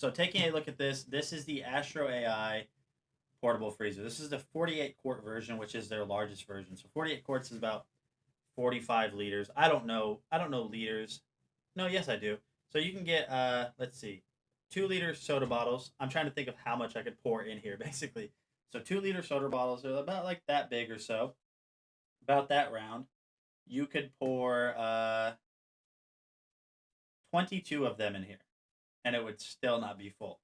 So taking a look at this, this is the AstroAI portable freezer. This is the 48 quart version, which is their largest version. So 48 quarts is about 45 liters. I don't know. I don't know liters. No, yes I do. So you can get let's see, 2 liter soda bottles. I'm trying to think of how much I could pour in here basically. So 2 liter soda bottles are about like that big or so, about that round. You could pour 22 of them in here, and it would still not be full.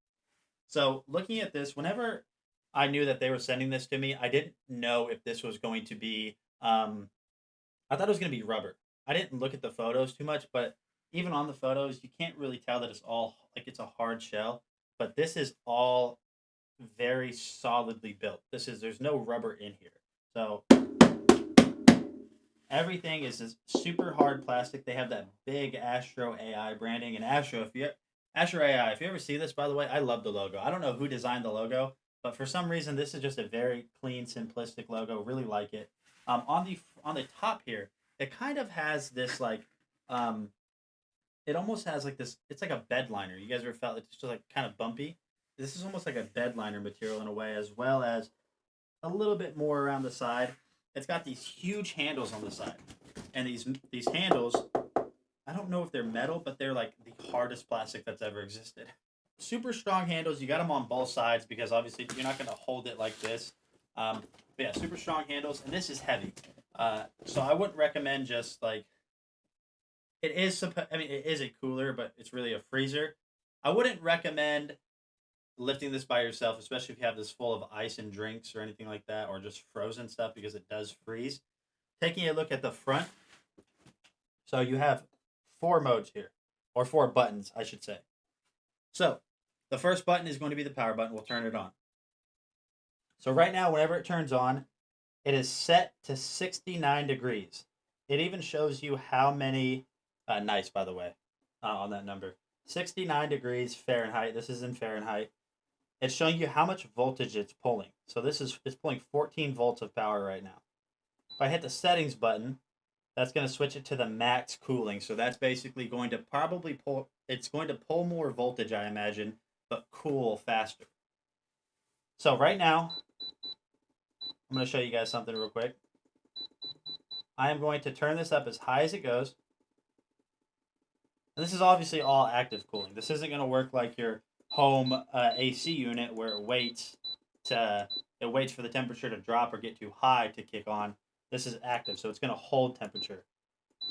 So looking at this, whenever I knew that they were sending this to me, I didn't know if this was going to be. I thought it was going to be rubber. I didn't look at the photos too much, but even on the photos, you can't really tell that it's all like it's a hard shell. But this is all very solidly built. There's no rubber in here. So everything is this super hard plastic. They have that big Astro AI branding. And Astro AI, if you ever see this, by the way, I love the logo. I don't know who designed the logo, but for some reason, this is just a very clean, simplistic logo. Really like it. On the top here, it kind of has this like, um, it almost has like this. It's like a bed liner. You guys ever felt it's just like kind of bumpy? This is almost like a bed liner material in a way, as well as a little bit more around the side. It's got these huge handles on the side, and these handles, I don't know if they're metal, but they're like the hardest plastic that's ever existed. Super strong handles. You got them on both sides because obviously you're not going to hold it like this. But yeah, super strong handles, and this is heavy. So I wouldn't recommend just like it is. I mean, it is a cooler, but it's really a freezer. I wouldn't recommend lifting this by yourself, especially if you have this full of ice and drinks or anything like that, or just frozen stuff because it does freeze. Taking a look at the front, so you have four modes here, or four buttons, I should say. So the first button is going to be the power button. We'll turn it on. So right now, whenever it turns on, it is set to 69 degrees. It even shows you how many, nice by the way, on that number. 69 degrees Fahrenheit. This is in Fahrenheit. It's showing you how much voltage it's pulling. So it's pulling 14 volts of power right now. If I hit the settings button, that's going to switch it to the max cooling. So that's basically going to probably pull, it's going to pull more voltage, I imagine, but cool faster. So right now, I'm going to show you guys something real quick. I am going to turn this up as high as it goes. And this is obviously all active cooling. This isn't going to work like your home AC unit where it waits for the temperature to drop or get too high to kick on. This is active, so it's going to hold temperature.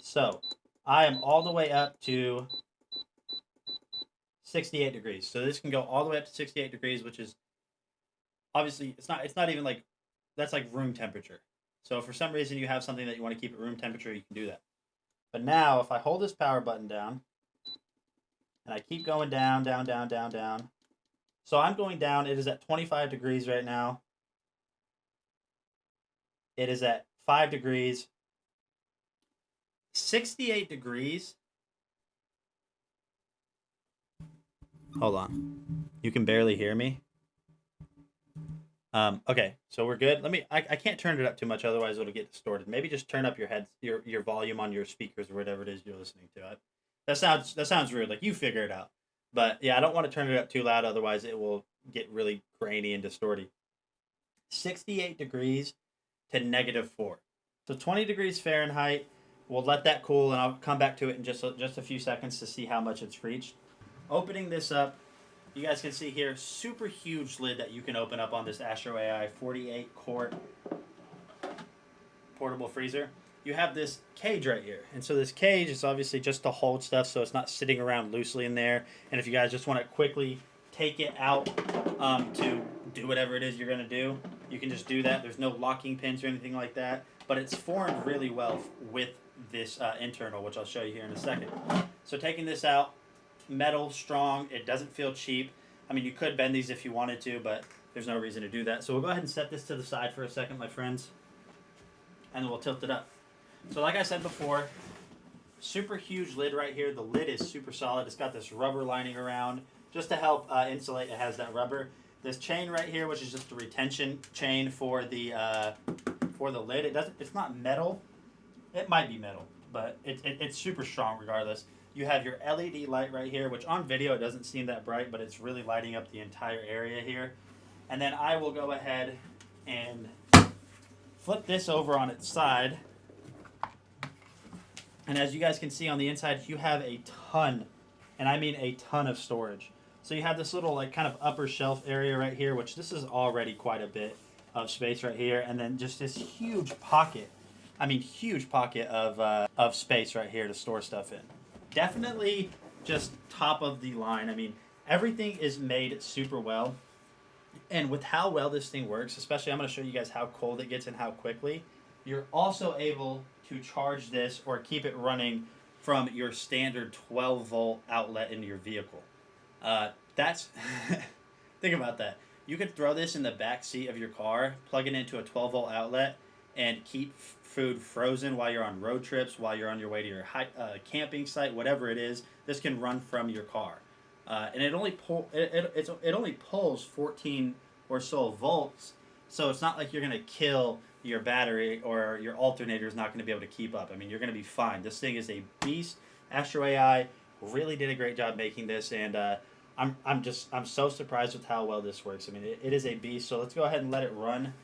So I am all the way up to 68 degrees. So this can go all the way up to 68 degrees, which is obviously it's not even like that's like room temperature. So if for some reason you have something that you want to keep at room temperature, you can do that. But now if I hold this power button down and I keep going down, down, down, down, down. So I'm going down. It is at 25 degrees right now. It is at 5 degrees. 68 degrees. Hold on. You can barely hear me. Okay, so we're good. I can't turn it up too much, otherwise it'll get distorted. Maybe just turn up your volume on your speakers or whatever it is you're listening to. That sounds weird. Like you figure it out. But yeah, I don't want to turn it up too loud, otherwise it will get really grainy and distorted. 68 degrees to -4. So 20 degrees Fahrenheit. We'll let that cool, and I'll come back to it in just a few seconds to see how much it's reached. Opening this up, you guys can see here, super huge lid that you can open up on this Astro AI 48 quart portable freezer. You have this cage right here. And so this cage is obviously just to hold stuff so it's not sitting around loosely in there. And if you guys just want to quickly take it out to do whatever it is you're going to do, you can just do that. There's no locking pins or anything like that. But it's formed really well with this internal, which I'll show you here in a second. So taking this out, metal, strong. It doesn't feel cheap. I mean, you could bend these if you wanted to, but there's no reason to do that. So we'll go ahead and set this to the side for a second, my friends, and then we'll tilt it up. So like I said before, super huge lid right here. The lid is super solid. It's got this rubber lining around just to help insulate. It has that rubber. This chain right here, which is just a retention chain for the lid. It's not metal. It might be metal, but it's super strong regardless. You have your LED light right here, which on video it doesn't seem that bright, but it's really lighting up the entire area here. And then I will go ahead and flip this over on its side. And as you guys can see on the inside, you have a ton, and I mean a ton of storage. So you have this little like kind of upper shelf area right here, which this is already quite a bit of space right here. And then just this huge pocket. I mean, huge pocket of space right here to store stuff in. Definitely just top of the line. I mean, everything is made super well. And with how well this thing works, especially I'm going to show you guys how cold it gets and how quickly, you're also able to charge this or keep it running from your standard 12 volt outlet into your vehicle. That's think about that. You could throw this in the back seat of your car, plug it into a 12 volt outlet, and keep food frozen while you're on road trips, while you're on your way to your camping site, whatever it is. This can run from your car, and it only pulls 14 or so volts. So it's not like you're gonna kill your battery or your alternator is not going to be able to keep up. I mean, you're going to be fine. This thing is a beast. AstroAI really did a great job making this, and I'm so surprised with how well this works. I mean, it is a beast. So let's go ahead and let it run